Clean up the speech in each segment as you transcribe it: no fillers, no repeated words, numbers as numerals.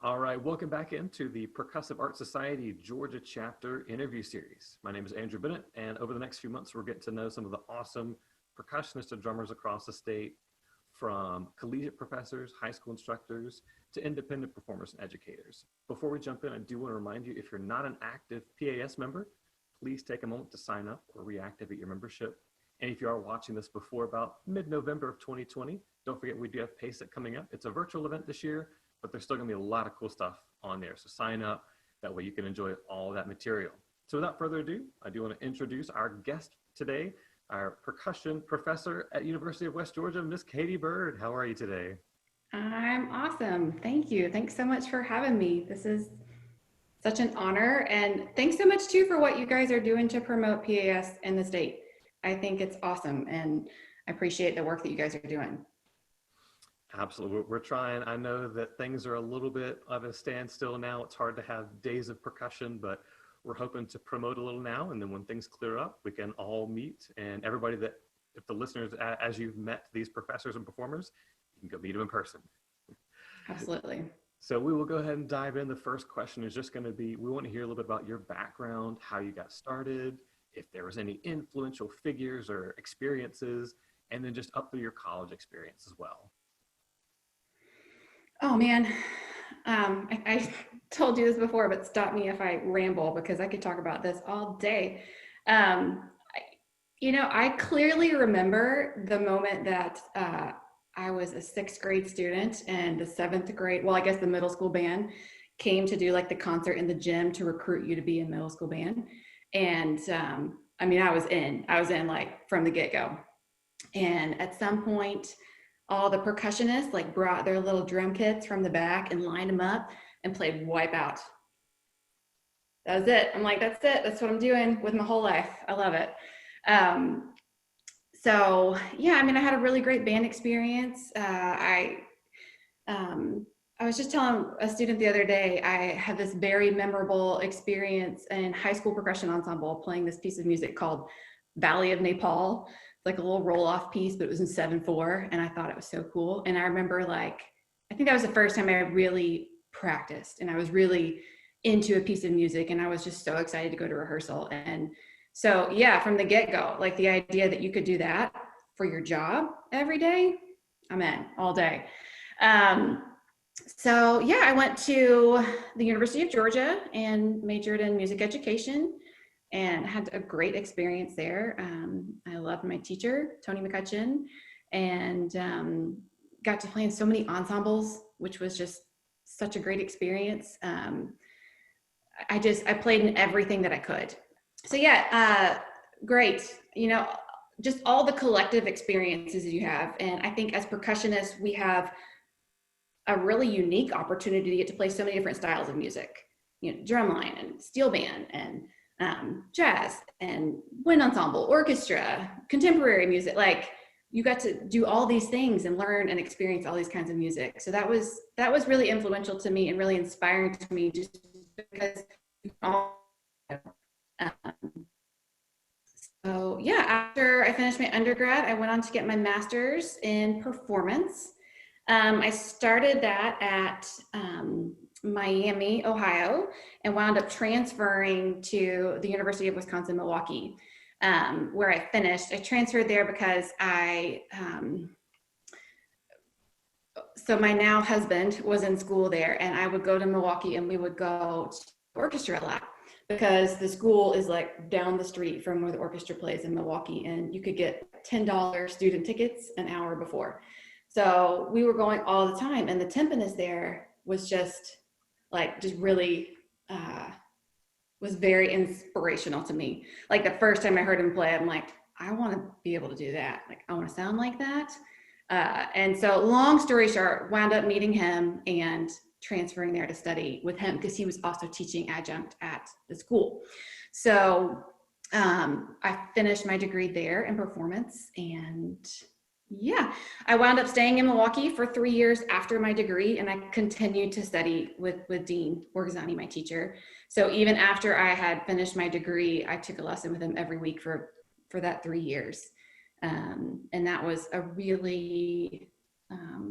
All right, welcome back into the Percussive Art Society Georgia Chapter interview series. My name is Andrew Bennett, and over the next few months, we're getting to know some of the awesome percussionists and drummers across the state, from collegiate professors, high school instructors, to independent performers and educators. Before we jump in, I do want to remind you, if you're not an active PAS member, please take a moment to sign up or reactivate your membership. And if you are watching this before about mid-November of 2020, don't forget we do have PASIC coming up. It's a virtual event this year, but there's still gonna be a lot of cool stuff on there. So sign up, that way you can enjoy all that material. So without further ado, I do want to introduce our guest today, our percussion professor at University of West Georgia, Miss Katie Byrd. How are you today? I'm awesome. Thank you. Thanks so much for having me. This is such an honor. And thanks so much too for what you guys are doing to promote PAS in the state. I think it's awesome. And I appreciate the work that you guys are doing. Absolutely, we're trying. I know that things are a little bit of a standstill now. It's hard to have days of percussion, but we're hoping to promote a little now. And then when things clear up, we can all meet. And everybody that, if the listeners, as you've met these professors and performers, you can go meet them in person. Absolutely. So we will go ahead and dive in. The first question is just going to be, we want to hear a little bit about your background, how you got started, if there was any influential figures or experiences, and then just up through your college experience as well. Oh man, I told you this before, but stop me if I ramble because I could talk about this all day. I clearly remember the moment that I was a 6th grade student and the 7th grade, well, I guess the middle school band came to do like the concert in the gym to recruit you to be in middle school band. And I was in like from the get-go. And at some point, all the percussionists like brought their little drum kits from the back and lined them up and played Wipeout. That was it. I'm like, that's it. That's what I'm doing with my whole life. I love it. So yeah, I had a really great band experience. I was just telling a student the other day, I had this very memorable experience in high school percussion ensemble playing this piece of music called Valley of Nepal. Like a little roll-off piece, but it was in 7/4, and I thought it was so cool. And I remember I think that was the first time I really practiced, and I was really into a piece of music, and I was just so excited to go to rehearsal. And so yeah, from the get-go, like the idea that you could do that for your job every day, I'm in all day. So yeah, I went to the University of Georgia and majored in music education, and had a great experience there. I loved my teacher, Tony McCutcheon, and got to play in so many ensembles, which was just such a great experience. I played in everything that I could. So yeah, great. Just all the collective experiences you have. And I think as percussionists, we have a really unique opportunity to get to play so many different styles of music, drumline and steel band and jazz and wind ensemble, orchestra, contemporary music. Like you got to do all these things and learn and experience all these kinds of music. So that was really influential to me and really inspiring to me, just because so yeah, after I finished my undergrad, I went on to get my master's in performance. I started that at Miami, Ohio, and wound up transferring to the University of Wisconsin-Milwaukee, where I finished. I transferred there because so my now husband was in school there, and I would go to Milwaukee and we would go to orchestra a lot because the school is like down the street from where the orchestra plays in Milwaukee, and you could get $10 student tickets an hour before. So we were going all the time, and the timpanist there was just really was very inspirational to me. Like the first time I heard him play, I'm like, I want to be able to do that. Like I want to sound like that. And so long story short, wound up meeting him and transferring there to study with him because he was also teaching adjunct at the school. So I finished my degree there in performance, and yeah, I wound up staying in Milwaukee for 3 years after my degree, and I continued to study with Dean Borghesani, my teacher. So even after I had finished my degree, I took a lesson with him every week for that 3 years. And that was a really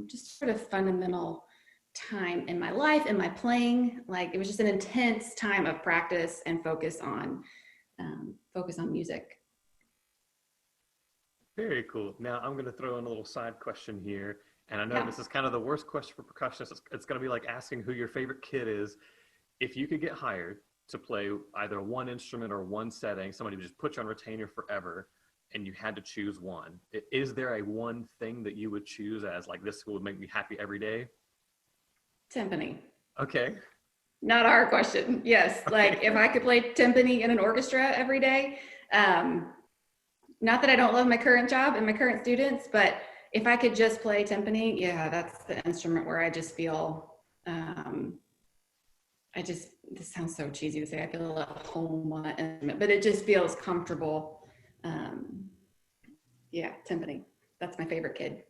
just sort of fundamental time in my life, in my playing. Like it was just an intense time of practice and focus on music. Very cool. Now I'm going to throw in a little side question here. And I know Yeah. this is kind of the worst question for percussionists. It's going to be like asking who your favorite kid is. If you could get hired to play either one instrument or one setting, somebody would just put you on retainer forever, and you had to choose one. Is there a one thing that you would choose as like this would make me happy every day? Timpani. Okay. Not our question. Yes. Okay. Like if I could play timpani in an orchestra every day, not that I don't love my current job and my current students, but if I could just play timpani, yeah, that's the instrument where I just feel, this sounds so cheesy to say, I feel at home on that instrument, but it just feels comfortable. Yeah, timpani. That's my favorite kid.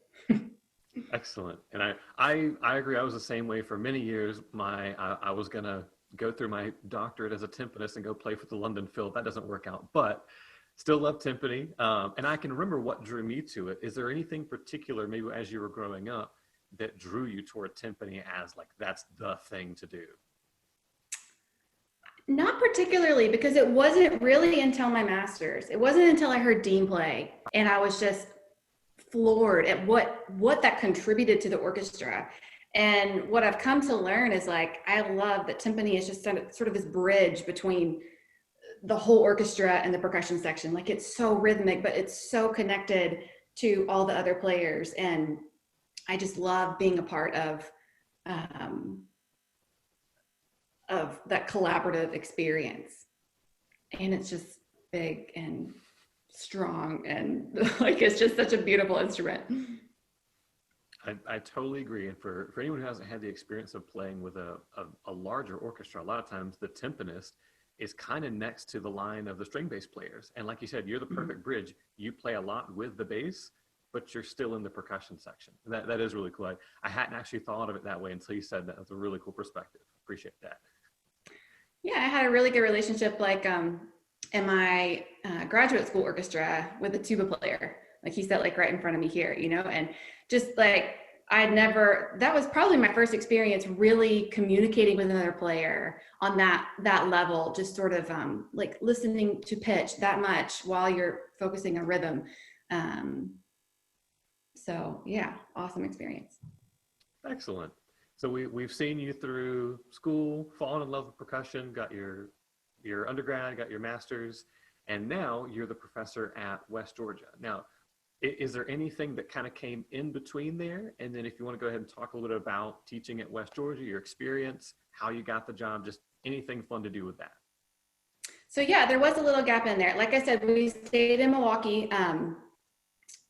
Excellent. And I agree. I was the same way for many years. I was going to go through my doctorate as a timpanist and go play for the London Phil. That doesn't work out, but still love timpani. And I can remember what drew me to it. Is there anything particular, maybe as you were growing up, that drew you toward timpani as like, that's the thing to do? Not particularly, because it wasn't really until my master's. It wasn't until I heard Dean play and I was just floored at what that contributed to the orchestra. And what I've come to learn is like, I love that timpani is just sort of this bridge between the whole orchestra and the percussion section. Like it's so rhythmic, but it's so connected to all the other players. And I just love being a part of that collaborative experience. And it's just big and strong and like it's just such a beautiful instrument. I totally agree. And for anyone who hasn't had the experience of playing with a larger orchestra, a lot of times the timpanist is kind of next to the line of the string bass players. And like you said, you're the perfect bridge. You play a lot with the bass, but you're still in the percussion section. And that is really cool. I hadn't actually thought of it that way until you said that. That's a really cool perspective. Appreciate that. Yeah, I had a really good relationship like in my graduate school orchestra with a tuba player. Like he sat like right in front of me here, you know, and just like that was probably my first experience really communicating with another player on that level, just sort of like listening to pitch that much while you're focusing on rhythm. So yeah, awesome experience. Excellent. So we've seen you through school, fallen in love with percussion, got your undergrad, got your master's, and now you're the professor at West Georgia. Now, is there anything that kind of came in between there? And then if you want to go ahead and talk a little bit about teaching at West Georgia, your experience, how you got the job, just anything fun to do with that. So yeah, there was a little gap in there. Like I said, we stayed in Milwaukee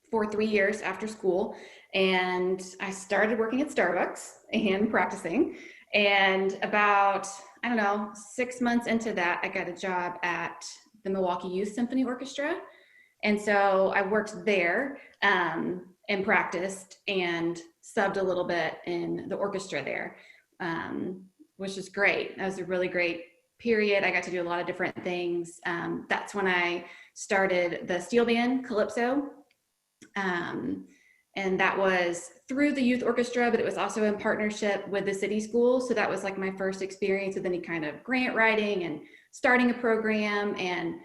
for 3 years after school. And I started working at Starbucks and practicing. And about, 6 months into that, I got a job at the Milwaukee Youth Symphony Orchestra. And so I worked there and practiced and subbed a little bit in the orchestra there, which is great. That was a really great period. I got to do a lot of different things. That's when I started the steel band, Calypso. And that was through the youth orchestra, but it was also in partnership with the city school. So that was like my first experience with any kind of grant writing and starting a program. And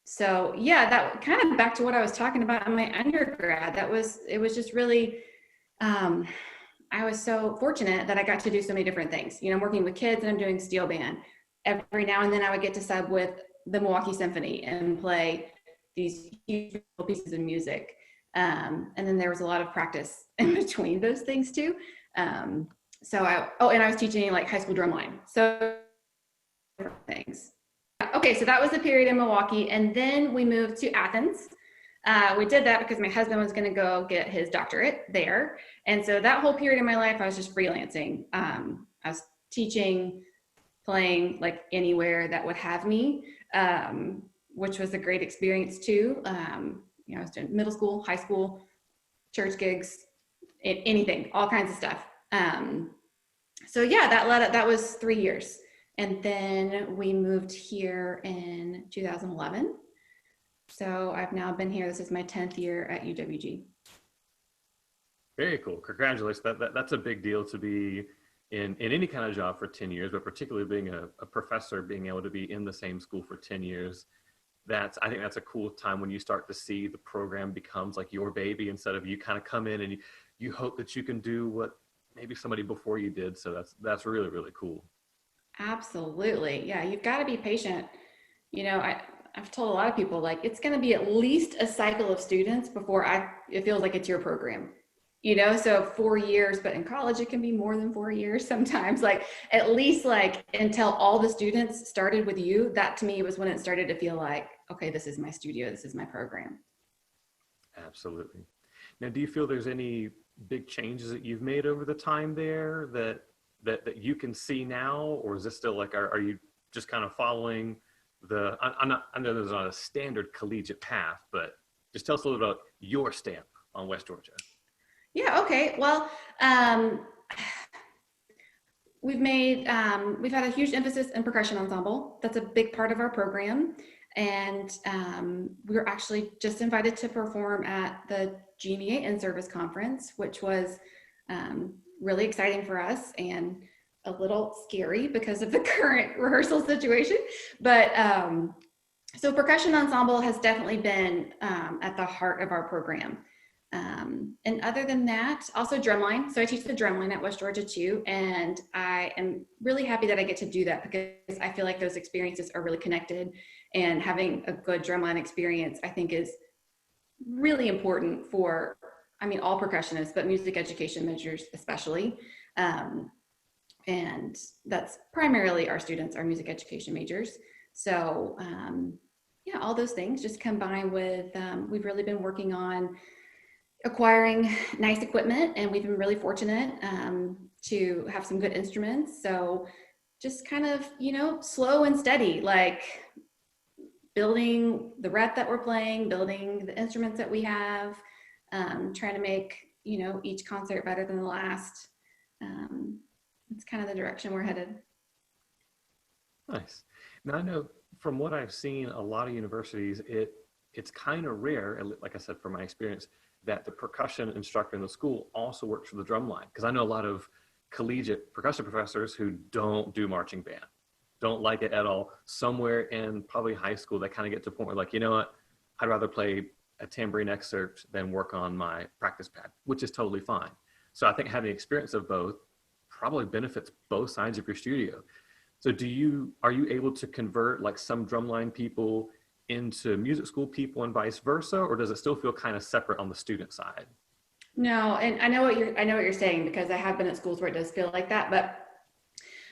so yeah, that kind of back to what I was talking about in my undergrad. It was just really, I was so fortunate that I got to do so many different things. You know, I'm working with kids and I'm doing steel band. Every now and then I would get to sub with the Milwaukee Symphony and play these huge pieces of music. And then there was a lot of practice in between those things too. And I was teaching like high school drumline. So different things. Okay, so that was the period in Milwaukee. And then we moved to Athens. We did that because my husband was going to go get his doctorate there. And so that whole period of my life, I was just freelancing. I was teaching, playing like anywhere that would have me, which was a great experience too. I was doing middle school, high school, church gigs, anything, all kinds of stuff. So yeah, that was 3 years. And then we moved here in 2011. So I've now been here, this is my 10th year at UWG. Very cool. Congratulations. That's a big deal to be in any kind of job for 10 years, but particularly being a professor, being able to be in the same school for 10 years. I think that's a cool time when you start to see the program becomes like your baby instead of you kind of come in and you hope that you can do what maybe somebody before you did. So that's really, really cool. Absolutely. Yeah, you've got to be patient. I've told a lot of people, like, it's going to be at least a cycle of students before it feels like it's your program. So 4 years, but in college it can be more than 4 years sometimes. Like, at least like until all the students started with you, that to me was when it started to feel like, okay, this is my studio, this is my program. Absolutely. Now, do you feel there's any big changes that you've made over the time there that you can see now, or is this still like, are you just kind of following I know there's not a standard collegiate path, but just tell us a little about your stamp on West Georgia. Yeah. Okay. Well, we've had a huge emphasis in percussion ensemble. That's a big part of our program. And we were actually just invited to perform at the GMEA in-service conference, which was really exciting for us and a little scary because of the current rehearsal situation. But so percussion ensemble has definitely been at the heart of our program. And other than that, also drumline. So I teach the drumline at West Georgia too. And I am really happy that I get to do that because I feel like those experiences are really connected, and having a good drumline experience, I think, is really important for, all percussionists, but music education majors especially. And that's primarily our students, our music education majors. So yeah, all those things just combined with, we've really been working on acquiring nice equipment, and we've been really fortunate to have some good instruments. So just kind of, slow and steady, like building the rep that we're playing, building the instruments that we have, trying to make, each concert better than the last. It's kind of the direction we're headed. Nice. Now, I know from what I've seen, a lot of universities, it's kind of rare, like I said, from my experience, that the percussion instructor in the school also works for the drumline. Because I know a lot of collegiate percussion professors who don't do marching band, don't like it at all. Somewhere in probably high school, they kind of get to a point where, like, you know what, I'd rather play a tambourine excerpt than work on my practice pad, which is totally fine. So I think having experience of both probably benefits both sides of your studio. So are you able to convert like some drumline people into music school people and vice versa, or does it still feel kind of separate on the student side? No, and I know what you're saying, because I have been at schools where it does feel like that, but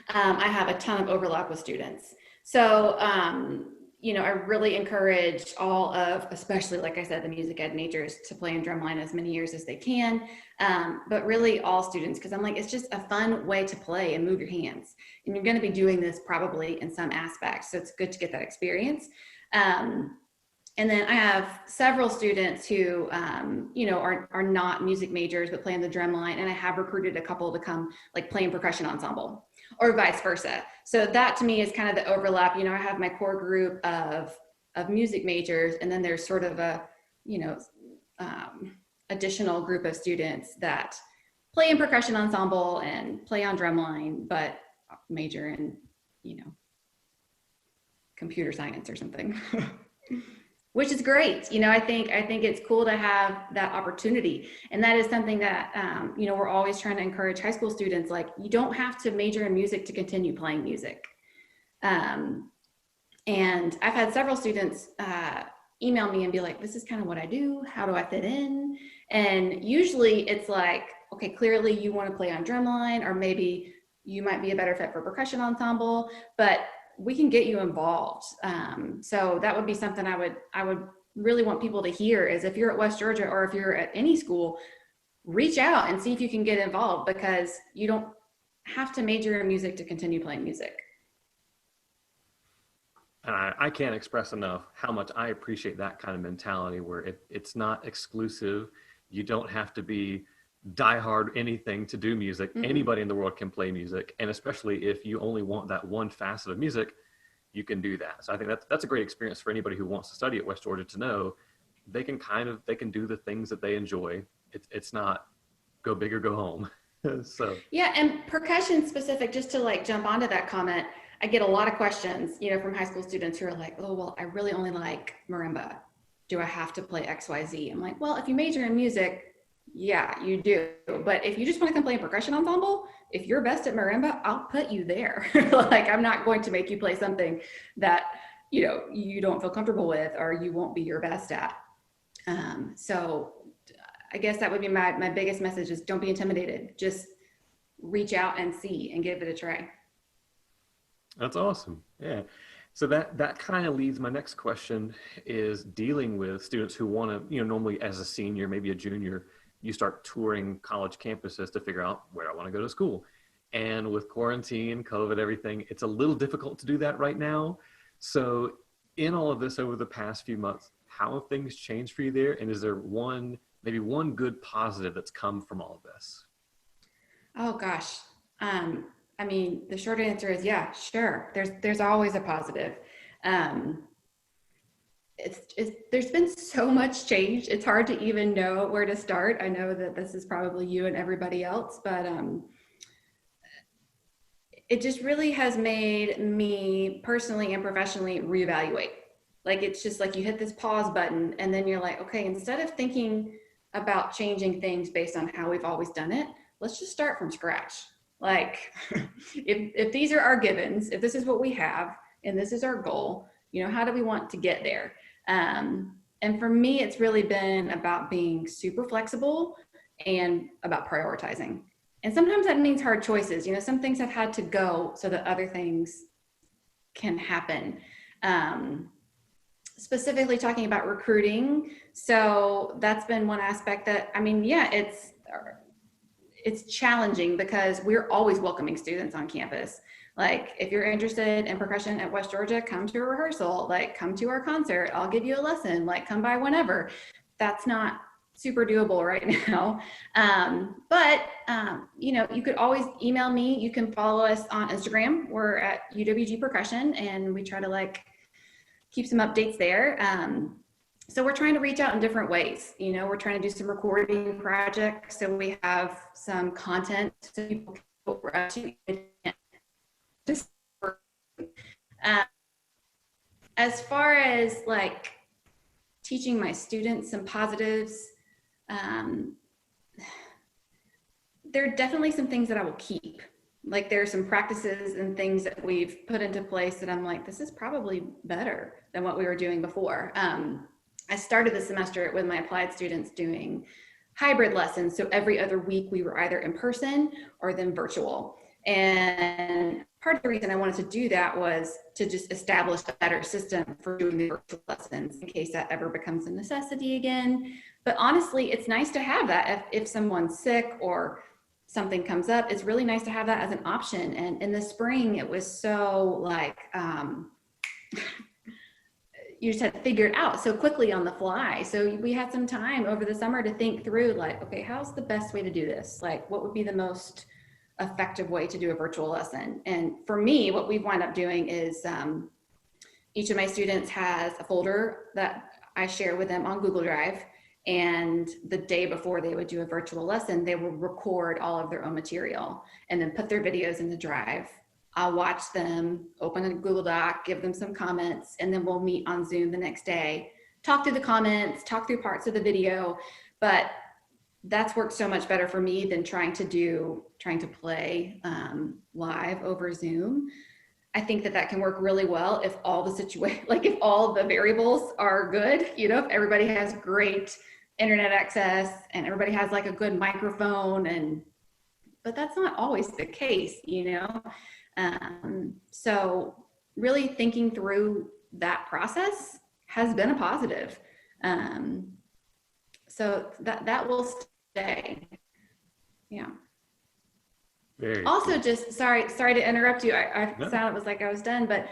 I have a ton of overlap with students. So I really encourage all of, especially like I said, the music ed majors to play in drumline as many years as they can, but really all students, because I'm like, it's just a fun way to play and move your hands, and you're going to be doing this probably in some aspects, so it's good to get that experience. And then I have several students who, are not music majors, but play in the drumline. And I have recruited a couple to come like play in percussion ensemble, or vice versa. So that to me is kind of the overlap. I have my core group of music majors, and then there's sort of a, additional group of students that play in percussion ensemble and play on drumline, but major in, computer science or something. Which is great. I think it's cool to have that opportunity. And that is something that, we're always trying to encourage high school students. Like, you don't have to major in music to continue playing music. And I've had several students email me and be like, this is kind of what I do. How do I fit in? And usually it's like, okay, clearly you want to play on drumline, or maybe you might be a better fit for percussion ensemble, but we can get you involved. So that would be something I would really want people to hear, is if you're at West Georgia, or if you're at any school, reach out and see if you can get involved, because you don't have to major in music to continue playing music. I can't express enough how much I appreciate that kind of mentality, where it's not exclusive. You don't have to be diehard anything to do music. Mm-hmm. Anybody in the world can play music, and especially if you only want that one facet of music, you can do that. So I think that's a great experience for anybody who wants to study at West Georgia, to know they can do the things that they enjoy. It's not go big or go home. So Yeah, and percussion specific, just to like jump onto that comment, I get a lot of questions, from high school students who are like, oh, well, I really only like marimba. Do I have to play XYZ? I'm like, well, if you major in music, yeah, you do. But if you just want to come play a percussion ensemble, if you're best at marimba, I'll put you there. Like, I'm not going to make you play something that, you don't feel comfortable with or you won't be your best at. So I guess that would be my biggest message is don't be intimidated. Just reach out and see and give it a try. that's awesome. Yeah. So that kind of leads, my next question is dealing with students who want to, normally as a senior, maybe a junior, you start touring college campuses to figure out where I want to go to school. And with quarantine, COVID, everything, it's a little difficult to do that right now. So in all of this over the past few months, how have things changed for you there? And is there maybe one good positive that's come from all of this? Oh gosh. The short answer is yeah, sure. There's always a positive. There's been so much change. It's hard to even know where to start. I know that this is probably you and everybody else, but it just really has made me personally and professionally reevaluate. Like, it's just like you hit this pause button and then you're like, okay, instead of thinking about changing things based on how we've always done it, let's just start from scratch. Like, if these are our givens, if this is what we have and this is our goal, how do we want to get there? And for me, it's really been about being super flexible and about prioritizing. And sometimes that means hard choices. Some things have had to go so that other things can happen. Specifically talking about recruiting. So that's been one aspect that, it's challenging because we're always welcoming students on campus. Like, if you're interested in percussion at West Georgia, come to a rehearsal, like come to our concert, I'll give you a lesson, like come by whenever. That's not super doable right now. But you could always email me. You can follow us on Instagram. We're at UWG Percussion, and we try to keep some updates there. So we're trying to reach out in different ways. We're trying to do some recording projects. So we have some content so people can go to. As far as teaching my students some positives, there are definitely some things that I will keep. Like, there are some practices and things that we've put into place that I'm like, this is probably better than what we were doing before. I started the semester with my applied students doing hybrid lessons. So every other week we were either in person or then virtual. And part of the reason I wanted to do that was to just establish a better system for doing the virtual lessons in case that ever becomes a necessity again. But honestly, it's nice to have that if someone's sick or something comes up. It's really nice to have that as an option. And in the spring, it was so you just had to figure it out so quickly on the fly. So we had some time over the summer to think through okay, how's the best way to do this? What would be the most effective way to do a virtual lesson? And for me, what we've wound up doing is each of my students has a folder that I share with them on Google Drive. And the day before they would do a virtual lesson, they will record all of their own material and then put their videos in the drive. I'll watch them, open a Google Doc, give them some comments, and then we'll meet on Zoom the next day, talk through the comments, talk through parts of the video. But that's worked so much better for me than trying to play live over Zoom. I think that can work really well if all the if all the variables are good, if everybody has great internet access and everybody has a good microphone, but that's not always the case, So really thinking through that process has been a positive. So that will stay. Yeah. Very also cool. Just sorry to interrupt you. I No. sounded like I was done, but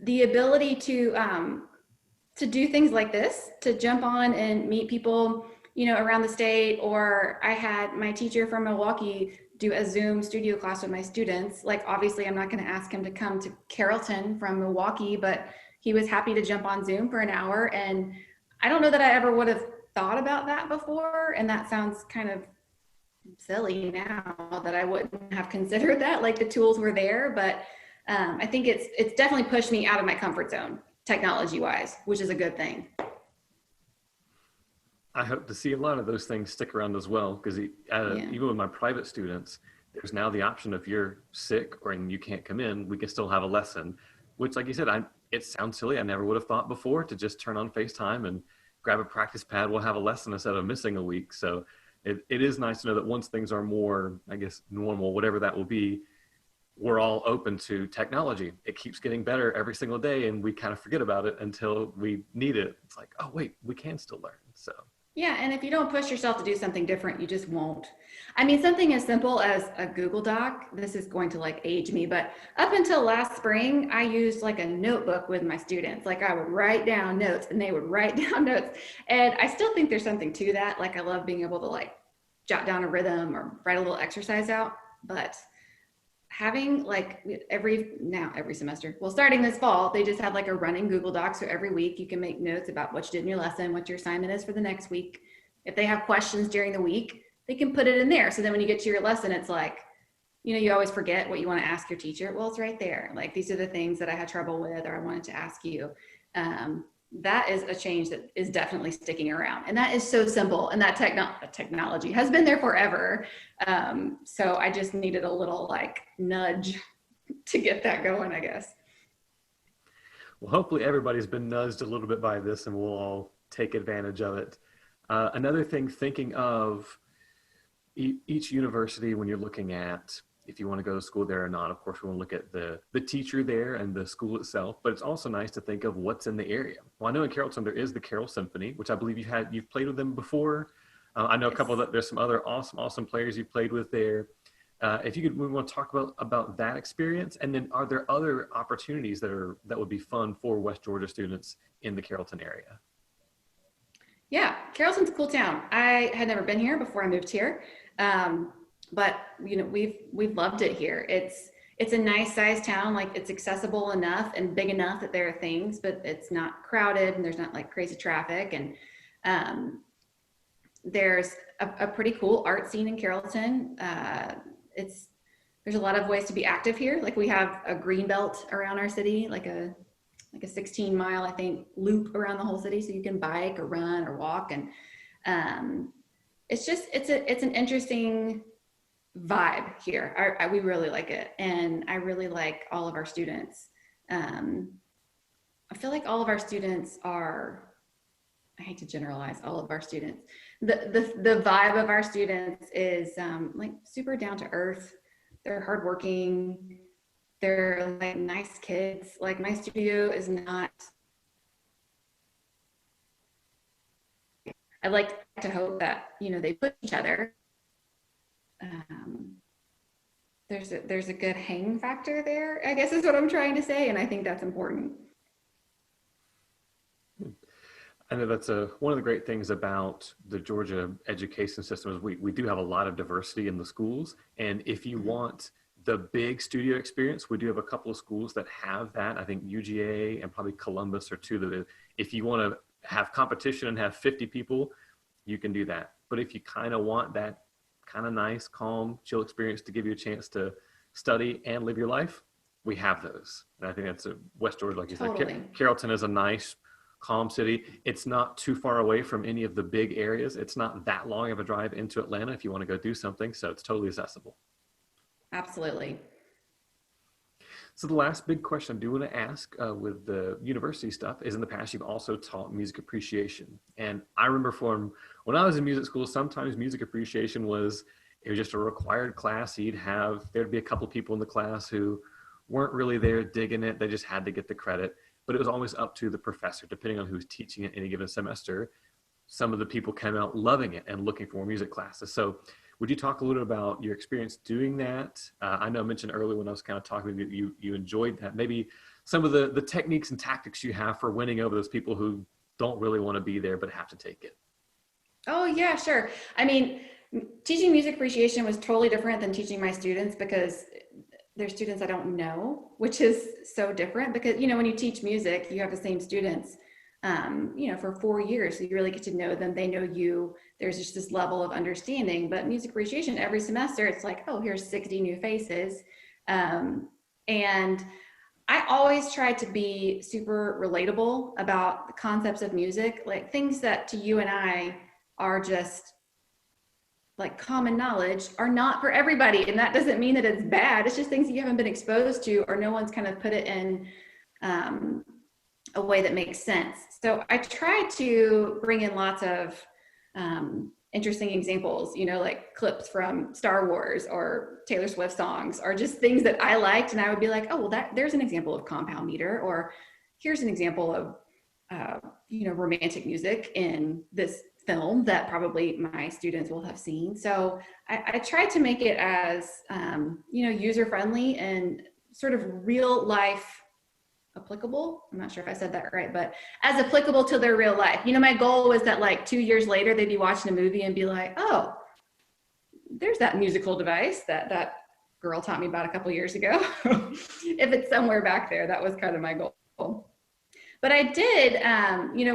the ability to do things like this, to jump on and meet people, around the state, or I had my teacher from Milwaukee do a Zoom studio class with my students. Obviously I'm not going to ask him to come to Carrollton from Milwaukee, but he was happy to jump on Zoom for an hour. And I don't know that I ever would have thought about that before. And that sounds kind of silly now that I wouldn't have considered that, like the tools were there, but I think it's definitely pushed me out of my comfort zone technology wise, which is a good thing. I hope to see a lot of those things stick around as well, because even with my private students, there's now the option if you're sick or and you can't come in, we can still have a lesson, which, like you said, it sounds silly. I never would have thought before to just turn on FaceTime and grab a practice pad. We'll have a lesson instead of missing a week. So it is nice to know that once things are more, I guess, normal, whatever that will be, we're all open to technology. It keeps getting better every single day, and we kind of forget about it until we need it. It's like, oh, wait, we can still learn. So. Yeah, and if you don't push yourself to do something different, you just won't. I mean, something as simple as a Google Doc, this is going to like age me, but up until last spring, I used like a notebook with my students. Like I would write down notes and they would write down notes. And I still think there's something to that. Like I love being able to like jot down a rhythm or write a little exercise out, but having like every semester, well, starting this fall, they just have like a running Google Doc. So every week you can make notes about what you did in your lesson, what your assignment is for the next week. If they have questions during the week, they can put it in there. So then when you get to your lesson, it's like, you always forget what you want to ask your teacher. Well, it's right there. Like, these are the things that I had trouble with, or I wanted to ask you. That is a change that is definitely sticking around. And that is so simple. And that technology has been there forever. So I just needed a little like nudge to get that going, I guess. Well, hopefully everybody's been nudged a little bit by this and we'll all take advantage of it. Another thing, thinking of each university when you're looking at if you want to go to school there or not, of course, we want to look at the teacher there and the school itself, but it's also nice to think of what's in the area. Well, I know in Carrollton, there is the Carroll Symphony, which I believe you've played with them before. I know a couple of there's some other awesome players you've played with there. If you could, we want to talk about that experience. And then are there other opportunities that would be fun for West Georgia students in the Carrollton area? Yeah, Carrollton's a cool town. I had never been here before I moved here. But we've loved it here. It's a nice sized town. Like, it's accessible enough and big enough that there are things, but it's not crowded and there's not like crazy traffic. And there's a pretty cool art scene in Carrollton. There's a lot of ways to be active here. Like, we have a green belt around our city, like a 16-mile, I think, loop around the whole city. So you can bike or run or walk. And it's an interesting vibe here. We really like it. And I really like all of our students. I feel like all of our students are, I hate to generalize all of our students. The vibe of our students is like super down to earth. They're hardworking. They're like nice kids. Like, my studio is not, I like to hope that, they put each other. There's a good hang factor there, I guess is what I'm trying to say. And I think that's important. I know that's one of the great things about the Georgia education system is we do have a lot of diversity in the schools. And if you want the big studio experience, we do have a couple of schools that have that. I think UGA and probably Columbus are two that, if you want to have competition and have 50 people, you can do that. But if you kind of want that kind of nice, calm, chill experience to give you a chance to study and live your life, we have those. And I think that's West Georgia, like you said. Carrollton is a nice, calm city. It's not too far away from any of the big areas. It's not that long of a drive into Atlanta if you want to go do something. So it's totally accessible. Absolutely. So the last big question I do want to ask with the university stuff is, in the past, you've also taught music appreciation. And I remember from when I was in music school, sometimes music appreciation was just a required class. There'd be a couple people in the class who weren't really there digging it. They just had to get the credit. But it was always up to the professor, depending on who's teaching it any given semester. Some of the people came out loving it and looking for more music classes. So would you talk a little bit about your experience doing that? I know I mentioned earlier when I was kind of talking with you enjoyed that. Maybe some of the techniques and tactics you have for winning over those people who don't really want to be there but have to take it. Oh, yeah, sure. I mean, teaching music appreciation was totally different than teaching my students, because they're students I don't know, which is so different. Because, when you teach music, you have the same students for 4 years. So you really get to know them. They know you. There's just this level of understanding. But music appreciation, every semester, it's like, oh, here's 60 new faces. And I always try to be super relatable about the concepts of music, like things that to you and I are just like common knowledge are not for everybody. And that doesn't mean that it's bad. It's just things that you haven't been exposed to, or no one's kind of put it in a way that makes sense. So I try to bring in lots of interesting examples, like clips from Star Wars or Taylor Swift songs, or just things that I liked. And I would be like, oh, well, there's an example of compound meter, or here's an example of, romantic music in this film that probably my students will have seen. So I try to make it as, user-friendly and sort of real life applicable. I'm not sure if I said that right, but as applicable to their real life. My goal was that like 2 years later, they'd be watching a movie and be like, oh, there's that musical device that girl taught me about a couple years ago. If it's somewhere back there, that was kind of my goal. But I did,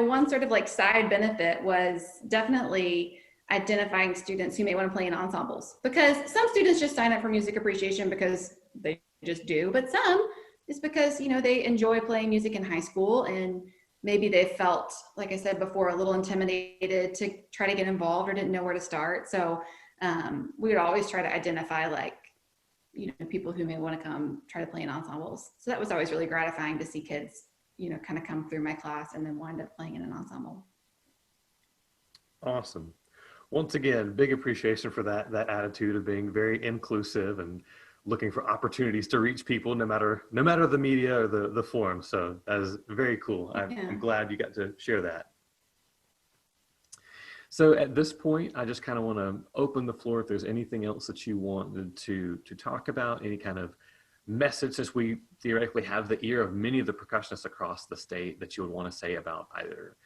one sort of like side benefit was definitely identifying students who may want to play in ensembles, because some students just sign up for music appreciation because they just do, but some is because, they enjoy playing music in high school, and maybe they felt, like I said before, a little intimidated to try to get involved or didn't know where to start. So we would always try to identify people who may want to come try to play in ensembles. So that was always really gratifying to see kids, kind of come through my class and then wind up playing in an ensemble. Awesome. Once again, big appreciation for that attitude of being very inclusive and looking for opportunities to reach people, no matter the media or the forum. So that is very cool. I'm glad you got to share that. So at this point, I just kind of want to open the floor if there's anything else that you wanted to talk about, any kind of message, since we theoretically have the ear of many of the percussionists across the state, that you would want to say about either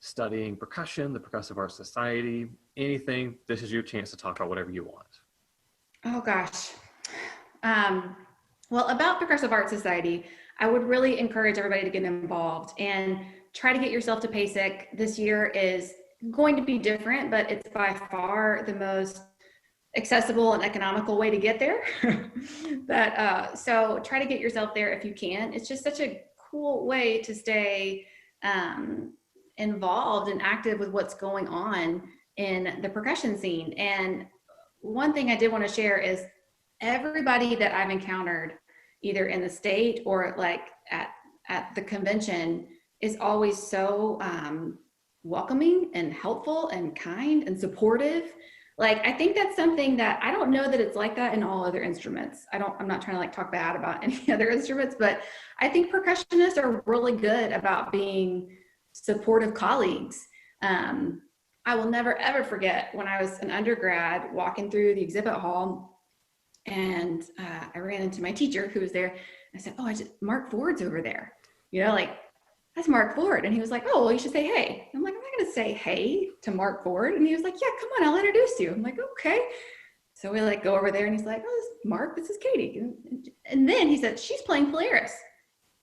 studying percussion, the Percussive Arts Society, anything. This is your chance to talk about whatever you want. Oh gosh. Well, about Percussive Arts Society, I would really encourage everybody to get involved and try to get yourself to PASIC. This year is going to be different, but it's by far the most accessible and economical way to get there. So try to get yourself there if you can. It's just such a cool way to stay involved and active with what's going on in the percussion scene. And one thing I did want to share is everybody that I've encountered, either in the state or like at the convention, is always so welcoming and helpful and kind and supportive. Like, I think that's something that I don't know that it's like that in all other instruments. I'm not trying to like talk bad about any other instruments, but I think percussionists are really good about being supportive colleagues. I will never ever forget when I was an undergrad walking through the exhibit hall, and I ran into my teacher who was there. I said, oh, Mark Ford's over there. That's Mark Ford. And he was like, oh, well, you should say hey. I'm like, I'm not going to say hey to Mark Ford. And he was like, yeah, come on, I'll introduce you. I'm like, okay. So we go over there, and he's like, oh, this is Mark, this is Katie. And then he said, she's playing Polaris.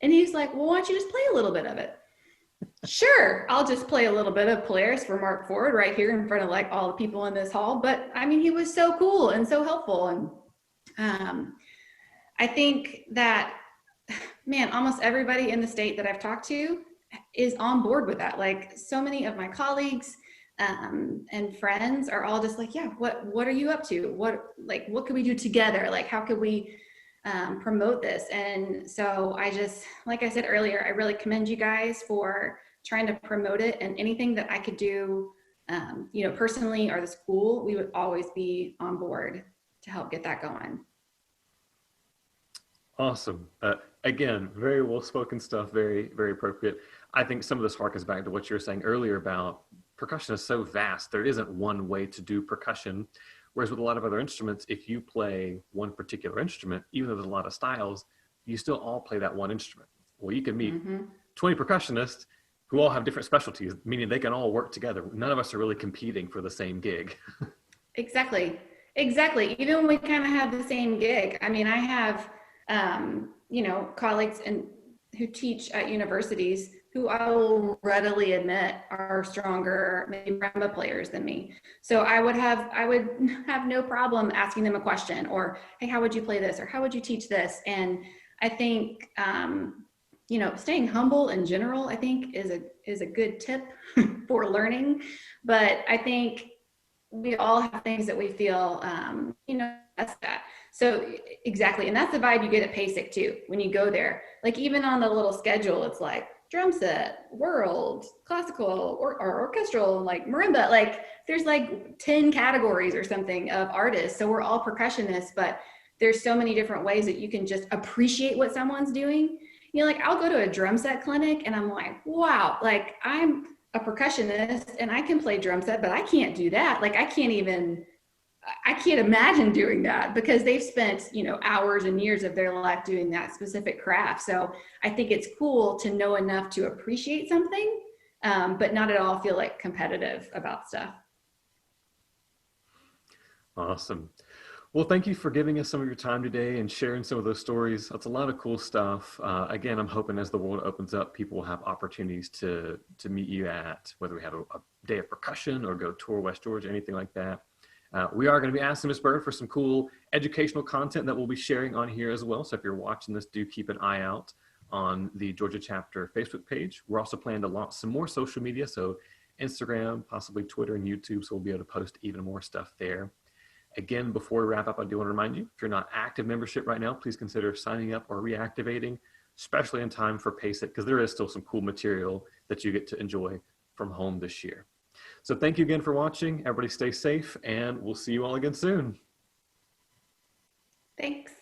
And he's like, well, why don't you just play a little bit of it? Sure, I'll just play a little bit of Polaris for Mark Ford right here in front of all the people in this hall. But I mean, he was so cool and so helpful. And I think that, man, almost everybody in the state that I've talked to is on board with that. So many of my colleagues and friends are all just like, yeah, what are you up to? What could we do together? How could we promote this? And so I just, like I said earlier, I really commend you guys for trying to promote it, and anything that I could do, personally, or the school, we would always be on board to help get that going. Awesome. Again, very well-spoken stuff, very, very appropriate. I think some of this harkens back to what you were saying earlier about percussion is so vast. There isn't one way to do percussion. Whereas with a lot of other instruments, if you play one particular instrument, even though there's a lot of styles, you still all play that one instrument. Well, you can meet 20 percussionists who all have different specialties, meaning they can all work together. None of us are really competing for the same gig. Exactly. Even when we kind of have the same gig. I mean, I have, colleagues who teach at universities who I will readily admit are stronger, maybe marimba players than me. So I would have no problem asking them a question, or, hey, how would you play this? Or how would you teach this? And I think, you know, staying humble in general, I think is a good tip for learning. But I think we all have things that we feel, you know, that's that. So exactly. And that's the vibe you get at PASIC too. When you go there, like even on the little schedule, it's like drum set, world, classical, or orchestral, like marimba, like there's like 10 categories or something of artists. So we're all percussionists, but there's so many different ways that you can just appreciate what someone's doing. You know, like I'll go to a drum set clinic and I'm like, wow, like I'm a percussionist and I can play drum set, but I can't do that. Like I can't imagine doing that because they've spent, you know, hours and years of their life doing that specific craft. So I think it's cool to know enough to appreciate something, but not at all feel like competitive about stuff. Awesome. Well, thank you for giving us some of your time today and sharing some of those stories. That's a lot of cool stuff. Again, I'm hoping as the world opens up, people will have opportunities to meet you at, whether we have a day of percussion or go tour West Georgia, anything like that. We are going to be asking Ms. Byrd for some cool educational content that we'll be sharing on here as well. So if you're watching this, do keep an eye out on the Georgia chapter Facebook page. We're also planning to launch some more social media, so Instagram, possibly Twitter and YouTube, so we'll be able to post even more stuff there. Again, before we wrap up, I do want to remind you, if you're not active membership right now, please consider signing up or reactivating, especially in time for PASIC, because there is still some cool material that you get to enjoy from home this year. So thank you again for watching. Everybody stay safe, and we'll see you all again soon. Thanks.